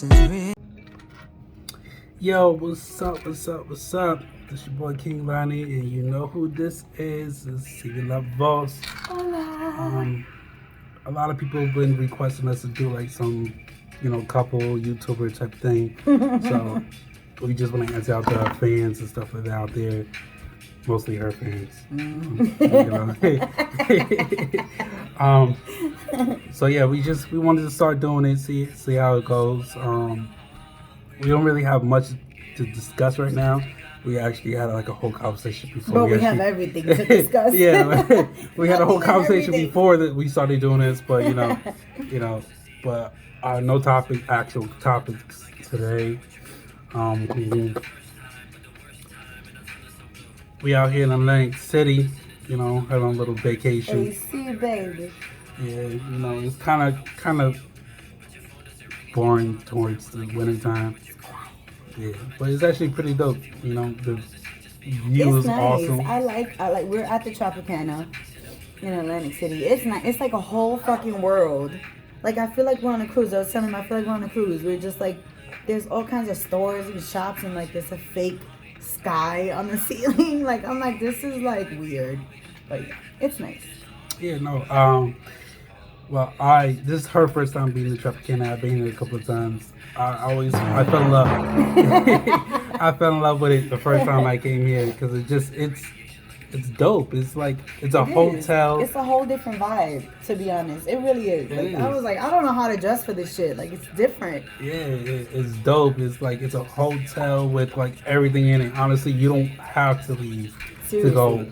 this is real. Yo, what's up? This your boy King Lonnie, and you know who this is. This is Familia LaVoz. A lot of people have been requesting us to do like some, couple YouTuber type thing. So we just want to answer out the fans and stuff like that out there. Mostly her fans. So yeah, we wanted to start doing it, see how it goes. We don't really have much to discuss right now. We actually had like a whole conversation before. But we have everything to discuss. Yeah, we had a whole conversation before that we started doing this, but but no actual topics today. We out here in Atlantic City, having a little vacation. AC, baby. Yeah, it's kind of boring towards the winter time. Yeah, but it's actually pretty dope. The view is nice. awesome. I like. We're at the Tropicana in Atlantic City. It's nice. It's like a whole fucking world. Like I feel like we're on a cruise. I was telling him I feel like we're on a cruise. We're just like there's all kinds of stores and shops and like there's a fake sky on the ceiling. Like I'm like this is like weird, but yeah, it's nice. Yeah, no. Well, this is her first time being in the Tropicana. I've been here a couple of times. I fell in love. I fell in love with it the first time I came here because it's dope. It's like it's a hotel. It's a whole different vibe, to be honest. It really is. I was like, I don't know how to dress for this shit. Like it's different. Yeah, it's dope. It's like it's a hotel with like everything in it. Honestly, you don't have to leave to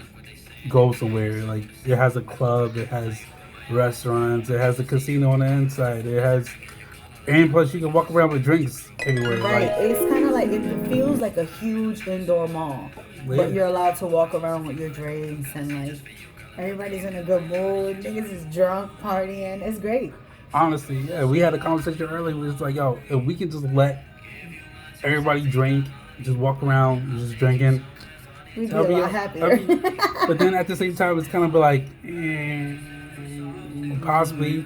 go somewhere. Like it has a club. It has restaurants. It has a casino on the inside. And plus you can walk around with drinks everywhere. Right. It's kind of like, it feels like a huge indoor mall. Yeah. But you're allowed to walk around with your drinks and like, everybody's in a good mood. Niggas is drunk, partying. It's great. Honestly, yeah. We had a conversation earlier. We was like, yo, if we could just let everybody drink, just walk around, just drinking. We'd be a lot happier. But then at the same time, it's kind of like, possibly,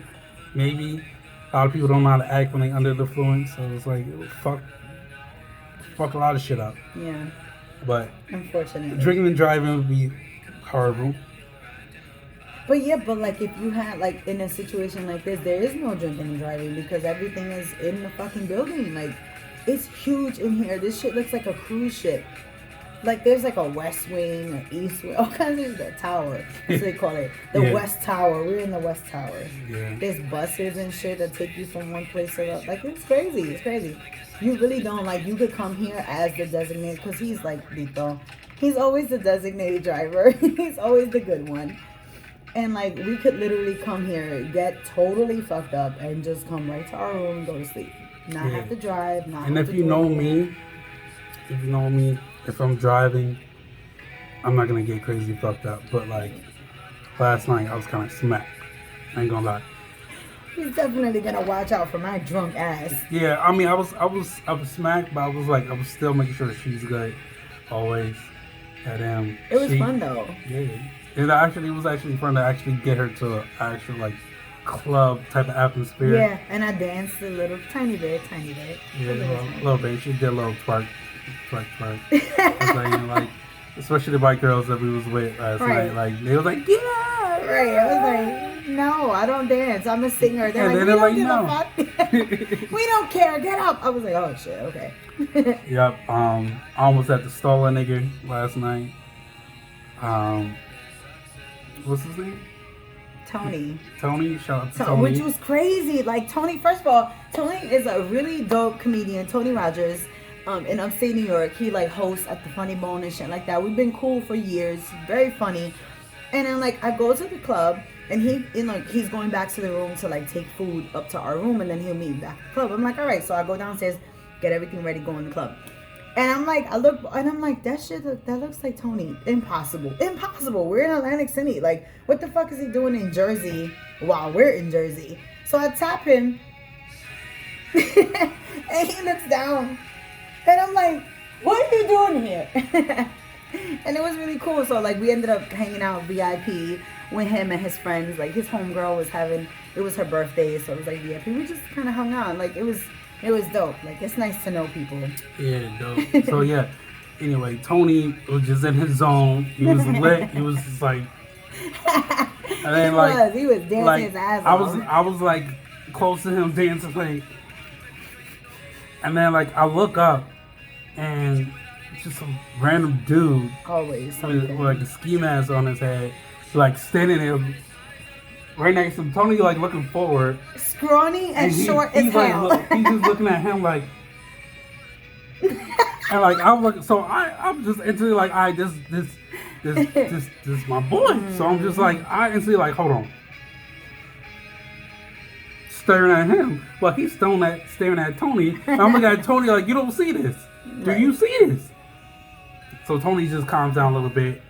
maybe. A lot of people don't know how to act when they're under the influence, so it's like fuck a lot of shit up. Yeah. But unfortunately, drinking and driving would be horrible. But yeah, but like if you had like in a situation like this, there is no drinking and driving because everything is in the fucking building. Like it's huge in here. This shit looks like a cruise ship. Like there's like a west wing, an east wing, all kinds of the tower. That's what they call it. The West Tower. We're in the West Tower. Yeah. There's buses and shit that take you from one place to the other. Like it's crazy. It's crazy. You really don't like. You could come here as the designated because he's like Lito. He's always the designated driver. He's always the good one. And like we could literally come here, get totally fucked up, and just come right to our room and go to sleep. Not have to drive. And if you know me, if I'm driving, I'm not gonna get crazy fucked up. But like last night, I was kind of smacked. I ain't gonna lie. He's definitely gonna watch out for my drunk ass. Yeah, I mean, I was smacked, but I was still making sure she's good, always. And it was fun though. Yeah, it was actually fun to actually get her to an actual like club type of atmosphere. Yeah, and I danced a little, tiny bit. Yeah, a little bit. She did a little twerk. Like, especially the white girls that we was with last night. Like they was like, yeah. Right. I was like, no, I don't dance. I'm a singer. They're like, no. We don't care. Get up. I was like, oh shit. Okay. Yep. I almost had to stall a nigga last night. What's his name? Tony. Shout out to Tony. Which was crazy. Like Tony. First of all, Tony is a really dope comedian. Tony Rogers. In upstate New York, he like hosts at the Funny Bone and shit like that. We've been cool for years, very funny. And then like I go to the club and he's going back to the room to like take food up to our room and then he'll meet me back at the club. I'm like, all right, so I go downstairs, get everything ready, go in the club. And I'm like, I look and I'm like, that looks like Tony. Impossible. We're in Atlantic City. Like, what the fuck is he doing in Jersey while we're in Jersey? So I tap him and he looks down. And I'm like, what are you doing here? And it was really cool. So like we ended up hanging out VIP with him and his friends. Like his homegirl was it was her birthday, so it was like VIP. We just kind of hung out. Like it was It was dope. Like, it's nice to know people. Yeah, dope. So yeah. Anyway, Tony was just in his zone. He was lit. He was just like, and then he was dancing his ass off. I was like close to him dancing, like, and then like I look up and it's just some random dude, always with like a ski mask on his head, like standing there right next to him. Tony like looking forward, scrawny and short as hell. He's just looking at him like. And like I'm just instantly like, all right, this is my boy. So I'm just like, I instantly like, hold on, staring at him. Well, he's staring at Tony. And I'm looking at Tony like, you don't see this? Do you see this? So Tony just calms down a little bit,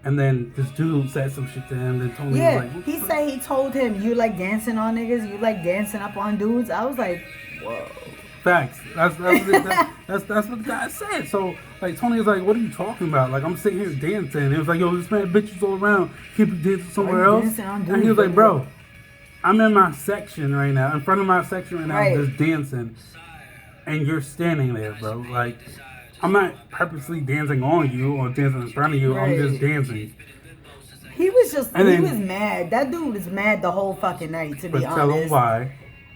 and then this dude said some shit to him. And Tony was like, he said he told him, you like dancing on niggas, you like dancing up on dudes. I was like, whoa. Facts. That's what the guy said. So like Tony was like, "What are you talking about?" Like I'm sitting here dancing. It was like, "Yo, this man bitches all around. Keep you dancing somewhere else." And he was like, "Bro, I'm in my section right now. In front of my section right now, I'm just dancing, and you're standing there, bro. Like I'm not purposely dancing on you or dancing in front of you. I'm just dancing." He was was mad. That dude was mad the whole fucking night. To be honest. Tell him why.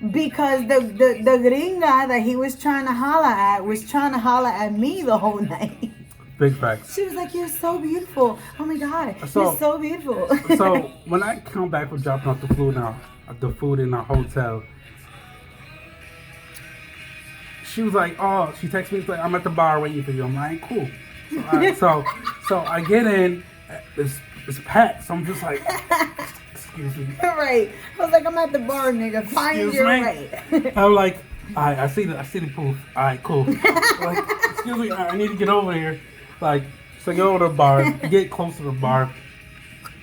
Because the gringa that he was trying to holler at me the whole night. Big facts. She was like, "You're so beautiful. Oh my God, you're so beautiful." So when I come back from dropping off the food in our hotel, she was like, "Oh," she texted me, like, "I'm at the bar waiting for you." I'm like, "Cool." So I get in, it's packed. So I'm just like. Excuse me. Right. I was like, I'm at the bar, nigga. Find your way. I'm like, alright, I see the proof. Alright, cool. Like, excuse me, I need to get over here. Like, so I go over to the bar, I get close to the bar.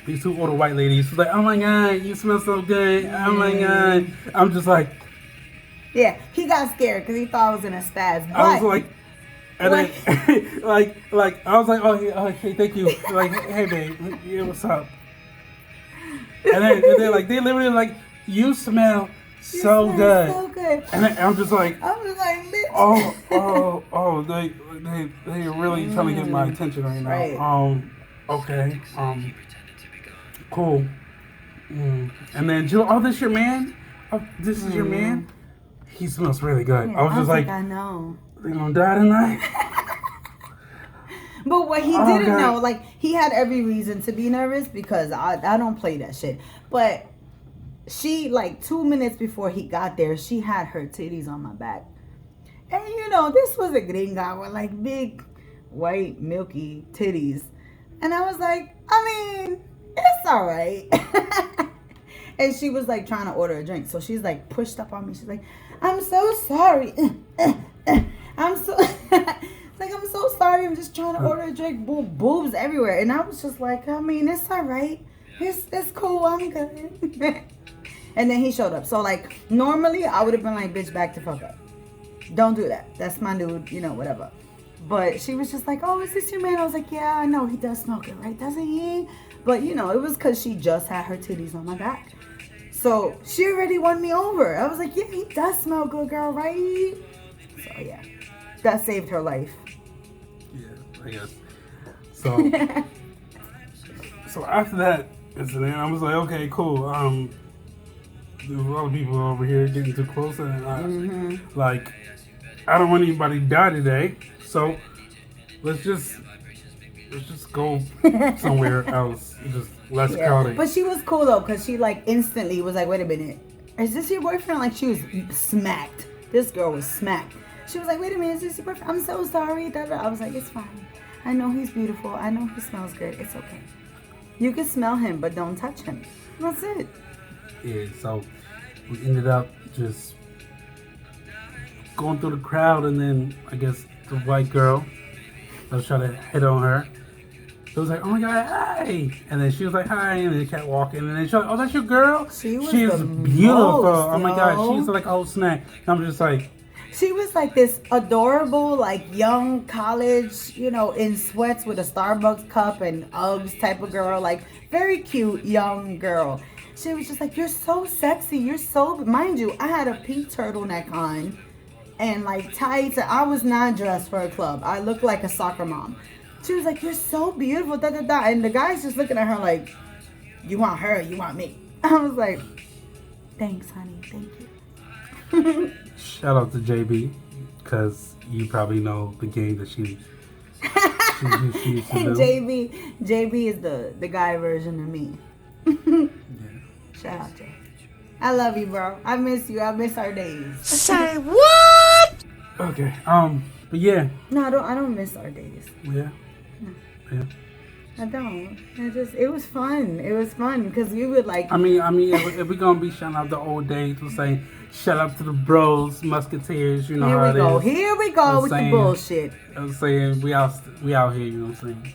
These two older white ladies, she's like, "Oh my God, you smell so good. Oh my God." I'm just like, yeah, he got scared because he thought I was in a spaz. I was like, and then, like, I was like, "Oh, yeah, okay, thank you." Like, "Hey, babe, yeah, what's up?" And then like they literally like, "You smell so good." So good. And I'm just like, bitch. Oh, they really trying to get my attention right now. Right. Okay. Cool. And then Jill, "Oh, this your man? Oh, this is your man? He smells really good." Yeah, I was just like, I know. "They gonna die tonight?" But what he didn't know, like, he had every reason to be nervous because I don't play that shit. But she, like, 2 minutes before he got there, she had her titties on my back. And, this was a gringa with, like, big, white, milky titties. And I was like, I mean, it's all right. And she was, like, trying to order a drink. So she's, like, pushed up on me. She's like, "I'm so sorry. I'm so..." Like, "I'm so sorry. I'm just trying to order a drink." Boobs everywhere. And I was just like, I mean, it's all right. It's cool. I'm good. And then he showed up. So, like, normally I would have been like, "Bitch, back the fuck up. Don't do that. That's my dude, whatever." But she was just like, "Oh, is this your man?" I was like, "Yeah, I know. He does smell good, right? Doesn't he?" But, it was because she just had her titties on my back. So she already won me over. I was like, "Yeah, he does smell good, girl, right?" So, yeah. That saved her life. Yeah, I guess. So, so after that incident, I was like, okay, cool. There's a lot of people over here getting too close, and like, I don't want anybody to die today. So let's just go somewhere else, just less crowded. But she was cool though, because she like instantly was like, "Wait a minute, is this your boyfriend?" Like, she was smacked. This girl was smacked. She was like, "Wait a minute, is this your boyfriend? I'm so sorry." I was like, "It's fine. I know he's beautiful. I know he smells good. It's okay. You can smell him, but don't touch him." That's it. Yeah, so we ended up just going through the crowd, and then I guess the white girl, I was trying to hit on her. It was like, "Oh my God, hi!" And then she was like, "Hi," and then kept walking, and then she's like, "Oh, that's your girl? She's beautiful. Oh my God, she's like, oh snap." And I'm just like, she was like this adorable, like young college, in sweats with a Starbucks cup and Uggs type of girl, like very cute young girl. She was just like, "You're so sexy. You're so," mind you, I had a pink turtleneck on. and like tights. And I was not dressed for a club. I looked like a soccer mom. She was like, "You're so beautiful." Da da da. And the guy's just looking at her like, "You want her? You want me?" I was like, "Thanks, honey. Thank you." Shout out to JB, because you probably know the game that she used to do. JB is the guy version of me. Yeah. Shout out, Jay. I love you, bro. I miss you. I miss our days. Say what? Okay. But yeah. No, I don't miss our days. Yeah. No. Yeah. I don't. It was fun. It was fun because we would like. I mean, if we're gonna be shouting out the old days, we're saying shout out to the bros, musketeers. You know how it is. Here we go with the bullshit. I was saying we out here. You know what I'm saying?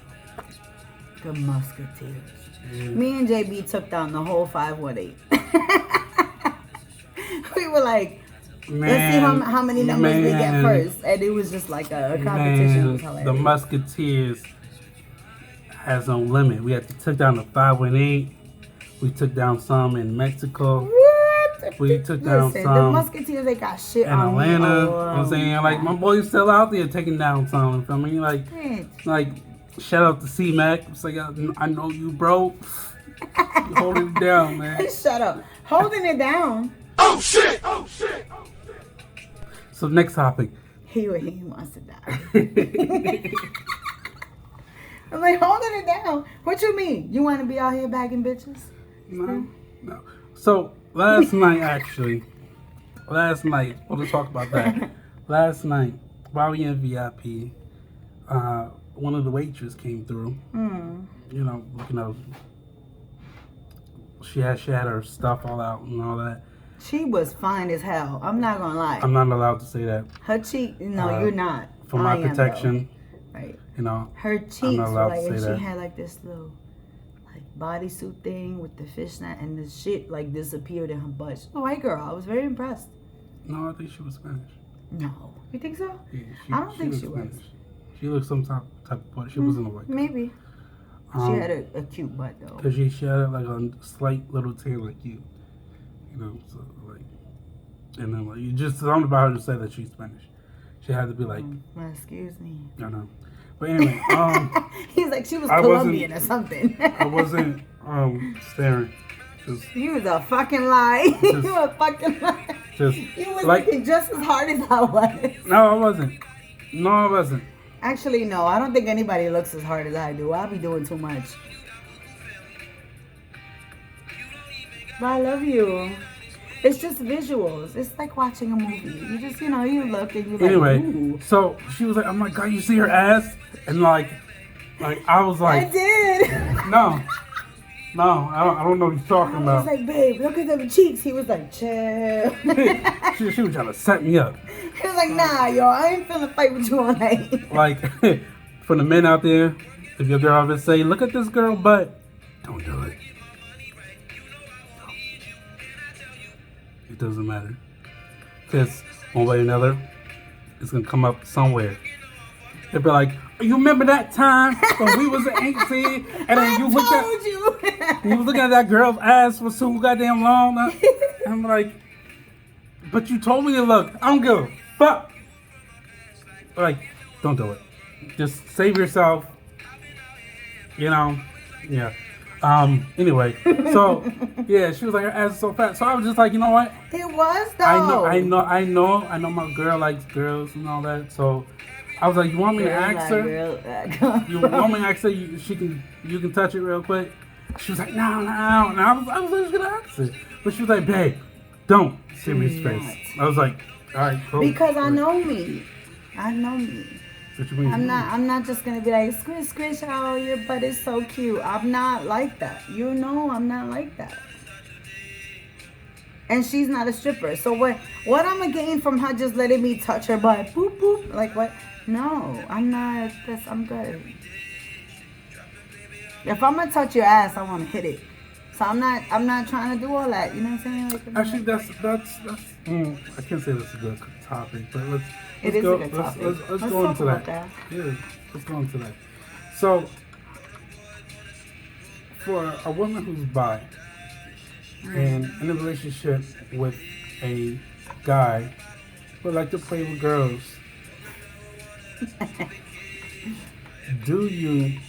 The musketeers. Yeah. Me and JB took down the whole 518. We were like, let's see how many numbers we get first, and it was just like a competition. It was hilarious. The musketeers has no limit. We had to take down the 518. We took down some in Mexico. What? We took down some. The musketeers, they got shit in on Atlanta. me. You know what I'm saying? Like, my boy's still out there taking down some. You feel me? Like, shout out to C-Mac. It's like, I know you, bro. You holding it down, man. Shut up. Holding it down. Oh shit! Oh shit! Oh shit! So, next topic. He wants to die. I'm like, holding it down. What you mean? You want to be out here bagging bitches? No. So, last night, we'll talk about that. Last night, while we in VIP, one of the waitresses came through. You know, looking up. She had her stuff all out and all that. She was fine as hell. I'm not gonna lie. I'm not allowed to say that. Her cheek, no, you're not. For my protection. Right. You know. Her cheeks were like, and she had like this little like bodysuit thing with the fishnet, and the shit like disappeared in her butt. She's a white girl. I was very impressed. No, I think she was Spanish. No. You think so? Yeah, I don't think she was. She looked some type of butt. She wasn't a white girl. Maybe. She had a cute butt though. Because she had like a slight little tail like you. You know, so like, and then like, you just something about her to say that she's Spanish. She had to be like, well, excuse me. I know. But anyway, he's like, she was Colombian or something. I wasn't staring. You was a fucking lie. You were a fucking lie. You was like, looking just as hard as I was. No, I wasn't. Actually, no. I don't think anybody looks as hard as I do. I'll be doing too much. But I love you. It's just visuals. It's like watching a movie. You just, you look and you like, anyway, ooh. So she was like, oh my God, you see her ass? And like I was like, I did. No, I don't know what you're talking about. I was like, babe, look at them cheeks. He was like, chill. she was trying to set me up. He was like, nah, yo, I ain't finna fight with you all night. Like, for the men out there, if your girl ever say, look at this girl butt, don't do it. It doesn't matter. Because one way or another, it's going to come up somewhere. They'll be like, you remember that time when we was at 18 and then you was looking at that girl's ass for so goddamn long? And I'm like, but you told me to look. I don't give a fuck. Like, don't do it. Just save yourself. You know? Yeah. Anyway, so yeah, she was like, her ass is so fat. So I was just like, you know what? It was though. I know my girl likes girls and all that. So I was like, you want me to ask her? You want me to ask her? You can touch it real quick. She was like, no. And I was just gonna ask her, but she was like, babe, don't. Serious face. I was like, all right, cool. Because I know me. What you mean? I'm not just gonna be like, squish, oh, your butt is so cute. I'm not like that. You know I'm not like that. And she's not a stripper. So what I'm gonna gain from her just letting me touch her butt? Boop, boop. Like what? No, I'm not. I'm good. If I'm gonna touch your ass, I wanna hit it. So I'm not trying to do all that. You know what I'm saying? Like, actually, that's I can't say that's a good topic, but let's a good topic. Let's go into that. Yeah, let's go into that. So, for a woman who's bi and in a relationship with a guy would like to play with girls, do you?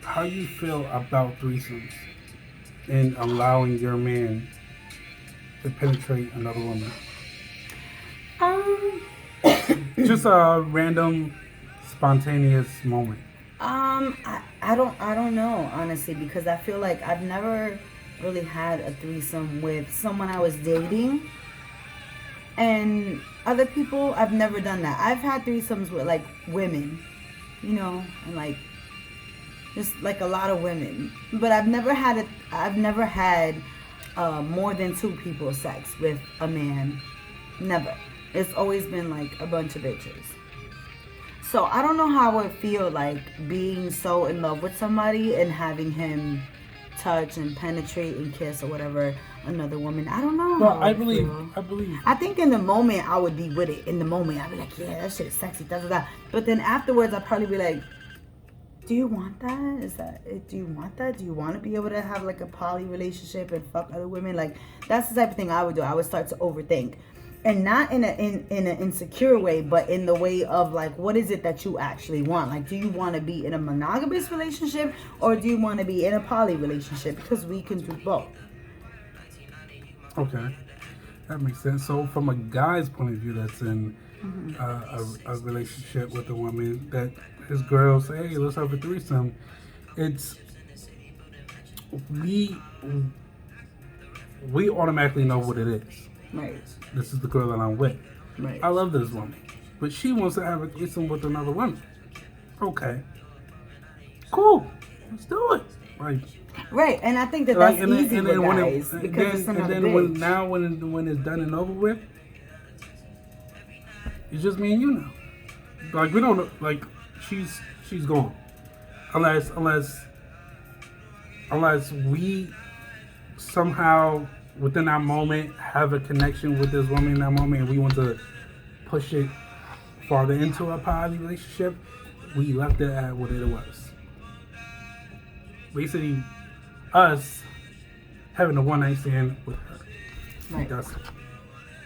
How you feel about threesomes and allowing your man to penetrate another woman? Just a random, spontaneous moment. I don't know, honestly, because I feel like I've never really had a threesome with someone I was dating, and other people, I've never done that. I've had threesomes with like women, and like just like a lot of women, but I've never had more than two people sex with a man. Never. It's always been like a bunch of bitches. So I don't know how I would feel like being so in love with somebody and having him touch and penetrate and kiss or whatever another woman. I don't know. Well, I believe. I think in the moment I would be with it. In the moment I'd be like, yeah, that shit is sexy. Da, da, da. But then afterwards I'd probably be like, do you want that? Do you want that? Do you want to be able to have like a poly relationship and fuck other women? Like that's the type of thing I would do. I would start to overthink. And not in an insecure way, but in the way of like, what is it that you actually want? Like, do you want to be in a monogamous relationship or do you want to be in a poly relationship? Because we can do both. Okay, that makes sense. So, from a guy's point of view, that's in a relationship with a woman, that his girl say, "Hey, let's have a threesome." It's we automatically know what it is. Right. This is the girl that I'm with. Right. I love this woman, but she wants to have a threesome with another woman. Okay, cool, let's do it. Like, right, and I think that's easy with guys because it's another bitch. When it's done and over with, it's just me and you now. Like we don't like she's gone, unless we somehow within that moment have a connection with this woman in that moment and we want to push it farther into a poly relationship, we left it at what it was. Basically, us having a one night stand with her. Right. That's it.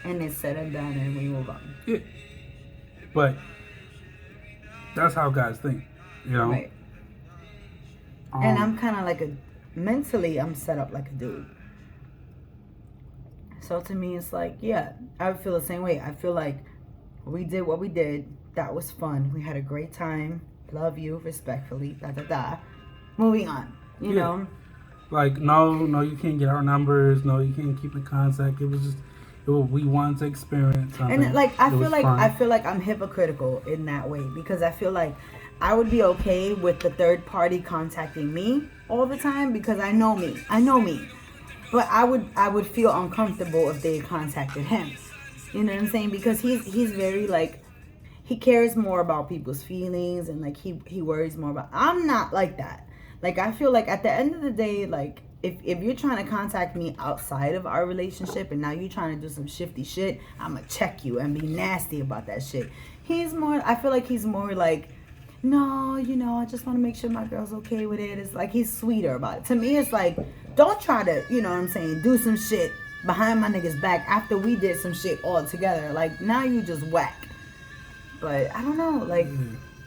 And it's said and done and we move on. Yeah. But that's how guys think, Right. And I'm kind of like mentally, I'm set up like a dude. So to me, it's like, yeah, I would feel the same way. I feel like we did what we did. That was fun. We had a great time. Love you, respectfully, da da da. Moving on, you know? Like, no, you can't get our numbers. No, you can't keep in contact. We wanted to experience something. And like, I feel like I'm hypocritical in that way because I feel like I would be okay with the third party contacting me all the time because I know me. But I would feel uncomfortable if they contacted him. You know what I'm saying? Because he's very like, he cares more about people's feelings and like he worries more about. I'm not like that. Like I feel like at the end of the day, like if you're trying to contact me outside of our relationship and now you're trying to do some shifty shit, I'ma check you and be nasty about that shit. I feel like he's more like, no, I just want to make sure my girl's okay with it. It's like he's sweeter about it. To me, it's like, don't try to, do some shit behind my nigga's back after we did some shit all together. Like, now you just whack. But I don't know, like,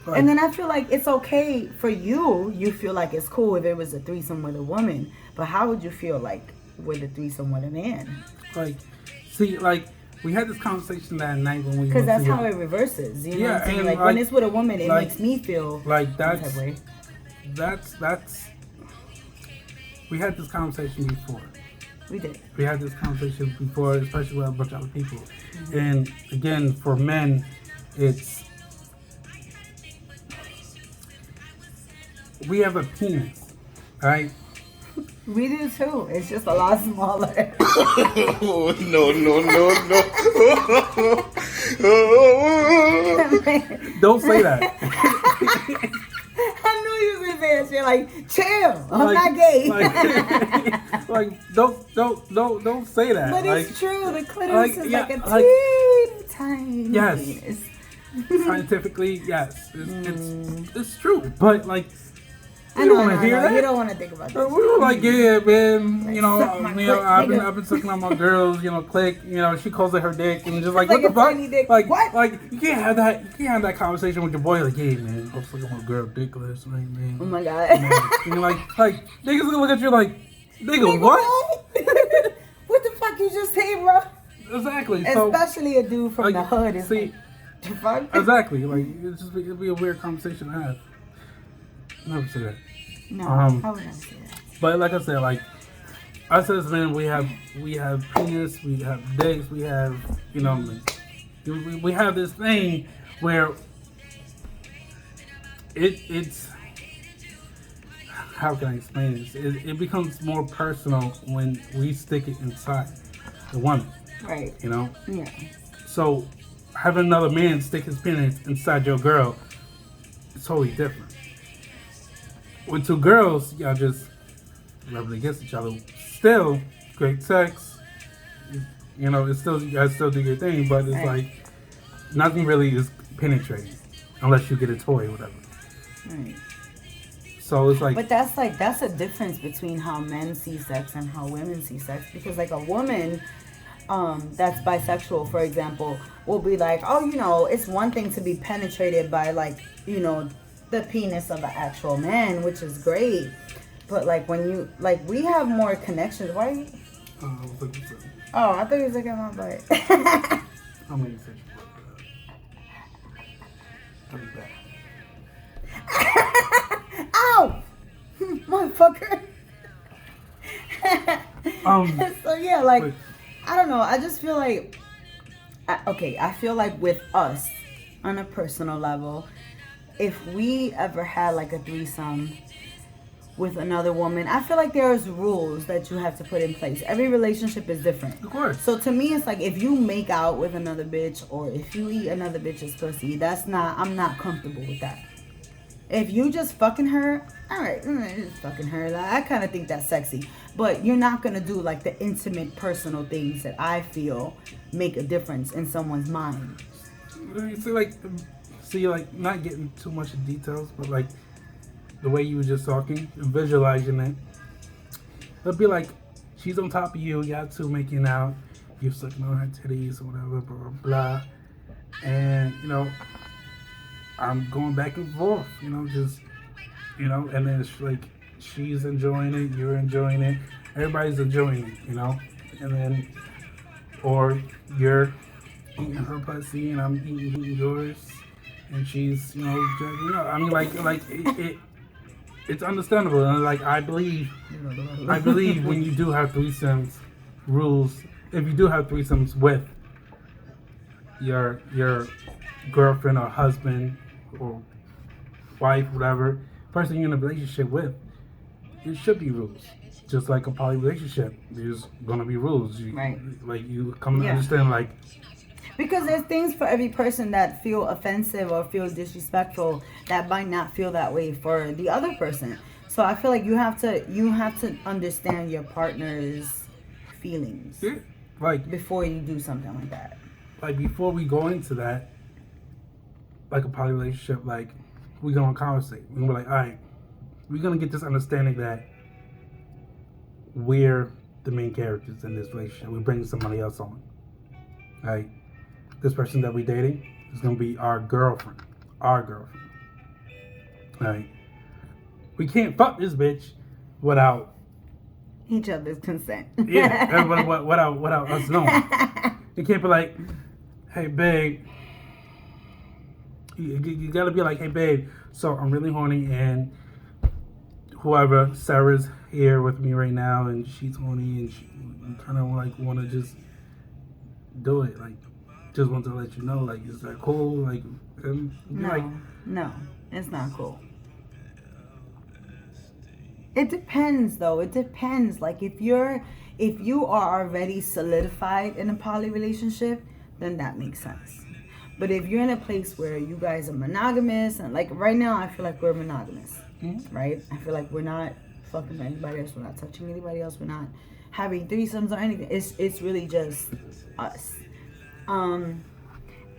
and then I feel like it's okay for you feel like it's cool if it was a threesome with a woman. But how would you feel like with a threesome with a man? Like, see, like, we had this conversation that night when we because that's how it reverses. You know what I'm saying? Like when it's with a woman, it makes me feel like that's we had this conversation before. We did. We had this conversation before, especially with a bunch of other people. Mm-hmm. And again, for men, it's we have a penis, right? We do too. It's just a lot smaller. Oh, no. Don't say that. I knew you were gonna say that shit. Like, chill. I'm not gay. Don't say that. But like, it's true. The clitoris is like a teeny tiny penis. Scientifically, yes, it's true. But like, You don't want to hear that. You don't want to think about that. We were like, yeah, man. Like, You know, suck my click, I've nigga. been sucking on my girls. You know, click. You know, she calls it her dick, and just like, Like what the a fuck? tiny dick. Like, What? Like, you can't have that. You can't have that conversation with your boy. Like, hey, man, I was fucking my girl dick last night, man. Oh my god. And you're like niggas gonna look at you like, nigga, what? What the fuck you just say, bro? Exactly. So, Especially a dude from like, the hood. It's see, like, the fuck? exactly. Like, it'd be a weird conversation to have. Never say that. No, I would never say that. But like I said, like us as men, we have penis, we have dicks, we have, you know, we have this thing where it's how can I explain this? It becomes more personal when we stick it inside the woman. Right. You know? Yeah. So having another man stick his penis inside your girl, it's totally different. With two girls, y'all just rubbing against each other. Still, great sex. You know, it's still, you guys still do your thing, but it's like nothing really is penetrating unless you get a toy or whatever. Right. So it's like, but that's a difference between how men see sex and how women see sex, because like a woman that's bisexual, for example, will be like, oh, you know, it's one thing to be penetrated by, like, you know, the penis of an actual man, which is great, but like when you, like, we have more connections. Why are you? Oh, I thought you was looking at my butt. How many fish? I'll be back. Ow! Motherfucker. So yeah, like, wait. I don't know. I just feel like, I feel like with us, on a personal level, if we ever had like a threesome with another woman, I feel like there's rules that you have to put in place. Every relationship is different. Of course. So to me, it's like if you make out with another bitch or if you eat another bitch's pussy, I'm not comfortable with that. If you just fucking her, alright, just fucking her. Like, I kind of think that's sexy. But you're not going to do like the intimate, personal things that I feel make a difference in someone's mind. See, like, not getting too much in details, but like the way you were just talking, visualizing it. It'll be like she's on top of you, y'all two making out, you're sucking on her titties or whatever, blah, blah, blah. And, you know, I'm going back and forth, you know, just, you know, and then it's like she's enjoying it, you're enjoying it, everybody's enjoying it, you know, and then, or you're eating her pussy and I'm eating yours, and she's, you know, I mean, like it's understandable, and like I believe when you do have threesomes, rules, if you do have threesomes with your girlfriend or husband or wife, whatever person you're in a relationship with, there should be rules. Just like a poly relationship, there's gonna be rules. Right. Like you come to understand, like, because there's things for every person that feel offensive or feel disrespectful that might not feel that way for the other person. So I feel like you have to understand your partner's feelings. Yeah. Like before you do something like that. Like before we go into that, like a poly relationship, like we're gonna conversate. We're like, all right, we're gonna get this understanding that we're the main characters in this relationship. We're bringing somebody else on. Right? This person that we're dating is gonna be our girlfriend. Right? We can't fuck this bitch without each other's consent. Yeah, without us knowing. You can't be like, hey babe. You gotta be like, hey babe, so I'm really horny and whoever, Sarah's here with me right now and she's horny and she kind of like want to just do it. Like, just want to let you know, like, is that cool? Like, No, it's not cool. It depends though. It depends. Like if you are already solidified in a poly relationship, then that makes sense. But if you're in a place where you guys are monogamous, and like right now I feel like we're monogamous, right? I feel like we're not fucking anybody else, we're not touching anybody else, we're not having threesomes or anything. It's really just us. And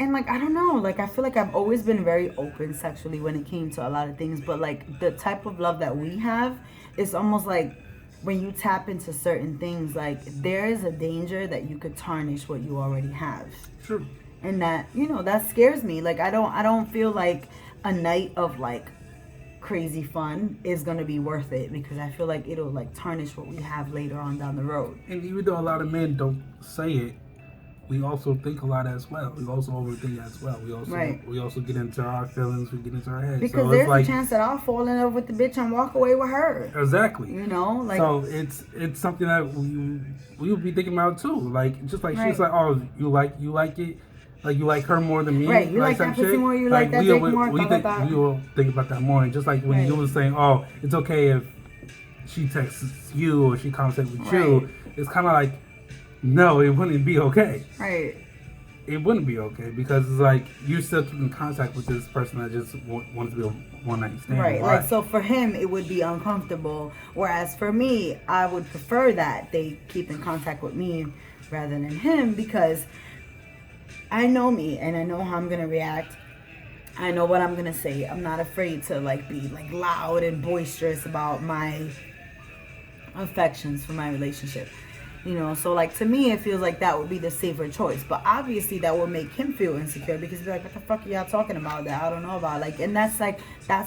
And like, I don't know, like I feel like I've always been very open sexually when it came to a lot of things, but like the type of love that we have, it's almost like when you tap into certain things, like there is a danger that you could tarnish what you already have. True. And that, you know, that scares me. Like I don't feel like a night of like crazy fun is gonna be worth it, because I feel like it'll like tarnish what we have later on down the road. And even though a lot of men don't say it, we also think a lot as well. We also overthink as well. We also get into our feelings. We get into our heads. Because so there's it's like, a chance that I'll fall in love with the bitch and walk away with her. Exactly. You know, like, so it's something that we would be thinking about too. Like, just like she's like, oh, you like it. Like, you like her more than me. Right, you like that pussy more, you like that dick more. We will think about that more. And just like when you were saying, oh, it's okay if she texts you or she comments with you, it's kind of like, no, it wouldn't be okay. Right. It wouldn't be okay, because it's like you're still keeping contact with this person that just wants to be a one-night stand. Right, like, so for him, it would be uncomfortable. Whereas for me, I would prefer that they keep in contact with me rather than him, because I know me and I know how I'm going to react. I know what I'm going to say. I'm not afraid to like be like loud and boisterous about my affections for my relationship. You know, so like to me, it feels like that would be the safer choice. But obviously that would make him feel insecure, because he'd be like, what the fuck are y'all talking about that I don't know about? Like, and that's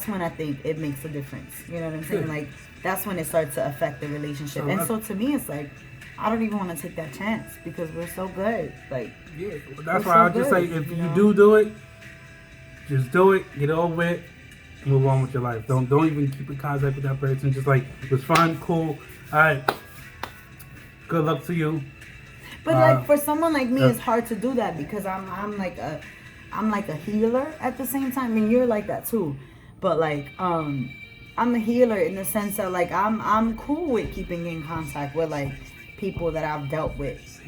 when I think it makes a difference. You know what I'm saying? Like, that's when it starts to affect the relationship. And so to me, it's like, I don't even want to take that chance, because we're so good. Like, yeah, that's why I just say, if you do it, just do it, get over it, and move on with your life. Don't even keep in contact with that person. Just like, it was fun, cool, all right. Good luck to you. But like, for someone like me, it's hard to do that, because I'm like a healer at the same time. I mean, you're like that too, but like I'm a healer in the sense that like I'm cool with keeping in contact with like people that I've dealt with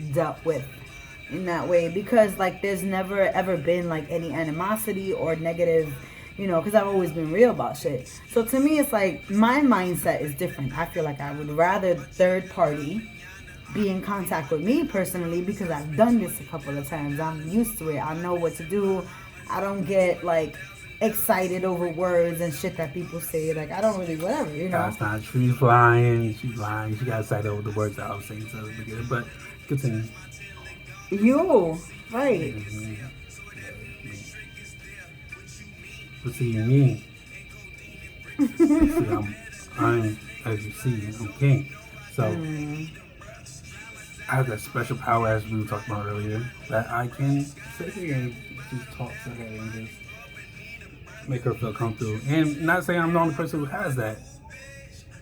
in that way, because like there's never ever been like any animosity or negative, you know, because I've always been real about shit. So to me, it's like my mindset is different. I feel like I would rather third party be in contact with me personally, because I've done this a couple of times. I'm used to it. I know what to do. I don't get like excited over words and shit that people say. Like, I don't really, whatever, you know. That's not true. She's lying. She got excited over the words that I was saying to the beginning. But continue. You, right. But see, me. See, I'm, as you see, I'm king. So, I have that special power, as we were talking about earlier, that I can sit here and just talk to her and just make her feel comfortable. And not saying I'm the only person who has that.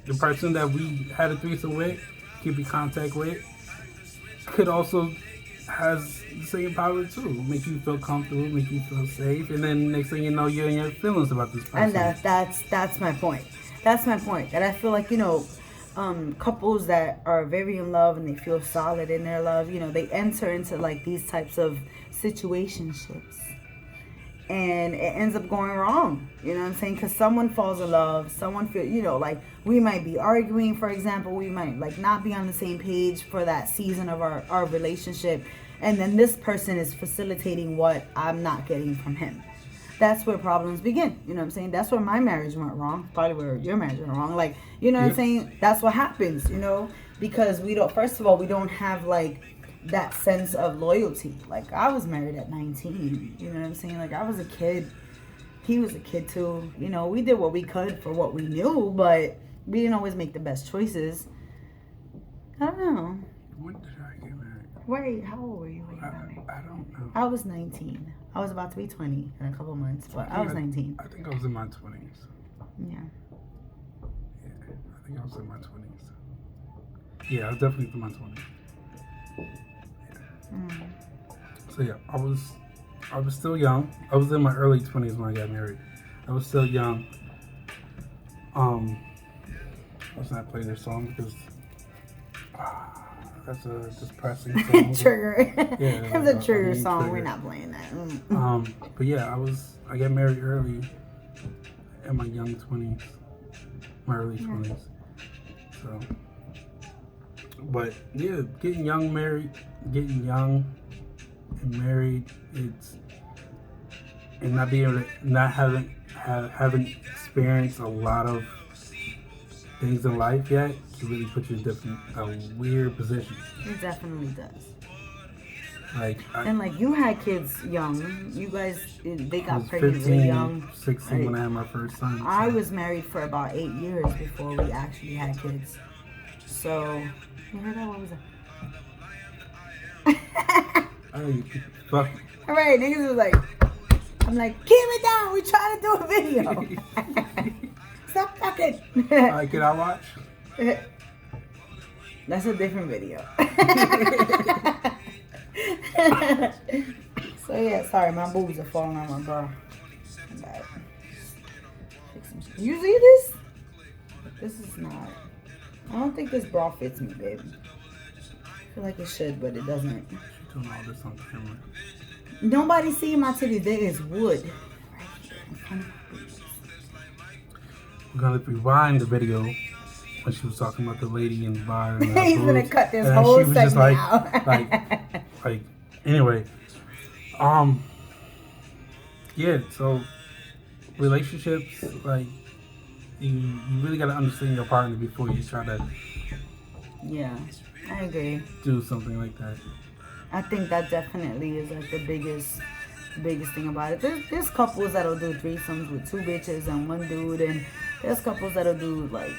The person that we had a threesome with, keep in contact with, could also has the same power too. Make you feel comfortable, make you feel safe, and then next thing you know, you're in your feelings about this person. And that's my point. That's my point. That I feel like, you know, couples that are very in love and they feel solid in their love, you know, they enter into like these types of situationships, and it ends up going wrong. You know what I'm saying? Because someone falls in love, someone feel, you know, like we might be arguing, for example, we might like not be on the same page for that season of our relationship, and then this person is facilitating what I'm not getting from him. That's where problems begin. You know what I'm saying? That's where my marriage went wrong. Probably where your marriage went wrong. Like, you know what I'm saying? That's what happens, you know? Because we don't, first of all, we don't have like that sense of loyalty. Like, I was married at 19. You know what I'm saying? Like, I was a kid. He was a kid too. You know, we did what we could for what we knew, but we didn't always make the best choices. I don't know. When did I get married? Wait, how old were you when you got married? I don't know. I was 19. I was about to be 20 in a couple months, but I was 19. I think I was in my 20s. Yeah. Yeah, I think I was in my 20s. Yeah, I was definitely in my 20s. Yeah. So yeah, I was still young. I was in my early 20s when I got married. I was still young. Let's not play this song because that's a depressing song. Trigger. Yeah, it's a trigger song. Trigger. We're not playing that. But yeah, I got married early in my young 20s, my early 20s. So, but yeah, getting young and married, and not being able to, not having experienced a lot of things in life yet, can really put you in a weird position. It definitely does. And you had kids young. You guys, they got pregnant 15, really young. 16 when I had my first son. So. I was married for about 8 years before we actually had kids. So, you heard that? What was that? Oh, you fuck. All right, niggas was like, I'm like, keep it down. We trying to do a video. Stop fucking. Alright, can I watch? That's a different video. So yeah, sorry, my boobs are falling on my bra. You see this? This is not. I don't think this bra fits me, baby. I feel like it should, but it doesn't. She's doing all this on camera. Nobody see my titties. There is wood. Right here in front of my boobs. We're gonna rewind the video when she was talking about the lady in the bar. And He's gonna cut this and whole she was just segment like, out. anyway, yeah. So relationships, like, you really gotta understand your partner before you try to. Yeah, I agree. Do something like that. I think that definitely is like the biggest thing about it. There's couples that'll do threesomes with 2 bitches and 1 dude, and there's couples that'll do like,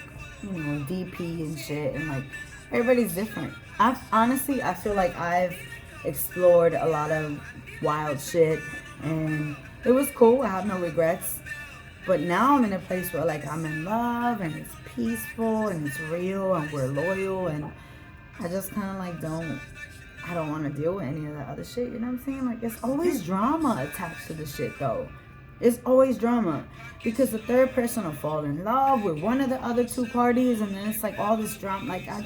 DP and shit, and like everybody's different. I feel like I've explored a lot of wild shit, and it was cool. I have no regrets. But now I'm in a place where like I'm in love, and it's peaceful, and it's real, and we're loyal, and I just kind of like I don't want to deal with any of that other shit, you know what I'm saying? Like, it's always drama attached to the shit, though. It's always drama. Because the third person will fall in love with one of the other 2 parties, and then it's like all this drama. Like, I'm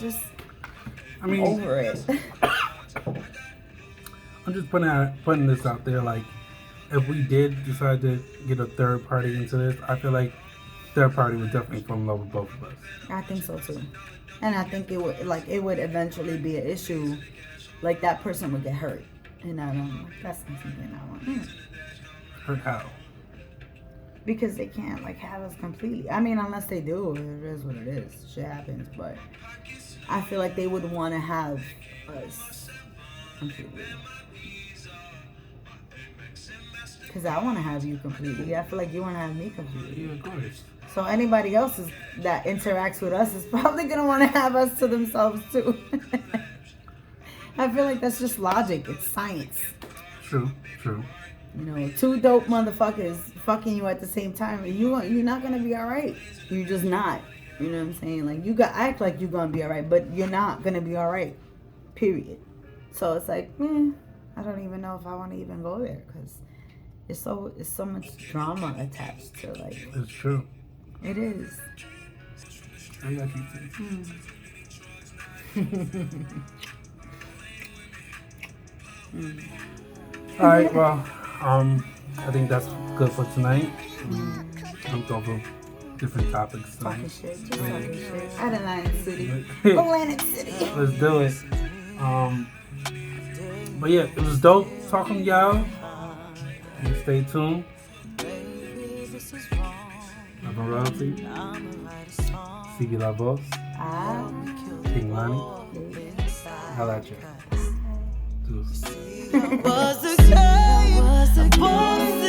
over it. I'm just putting this out there, like, if we did decide to get a third party into this, I feel like third party would definitely fall in love with both of us. I think so, too. And I think it would eventually be an issue. Like, that person would get hurt. And that's not something I want. Hurt how? Because they can't, like, have us completely. I mean, unless they do, it is what it is. Shit happens. But I feel like they would want to have us completely. Because I want to have you completely. I feel like you want to have me completely. Yeah, of course. So anybody else that interacts with us is probably going to want to have us to themselves, too. I feel like that's just logic. It's science. True. 2 dope motherfuckers fucking you at the same time. You're not going to be all right. You're just not. You know what I'm saying? Like, you got act like you're going to be all right, but you're not going to be all right. Period. So it's like, I don't even know if I want to even go there, because it's so much drama attached to, like. It's true. It is. I got you too. All right, well, I think that's good for tonight. Jumped over different topics tonight. Talking shit, just talking shit. At Atlantic City. Atlantic City. Let's do it. But yeah, it was dope talking to y'all. And stay tuned. Love Royalty. Familia LaVoz. King Lonnie. Holla at you. Was the guy, was the boy.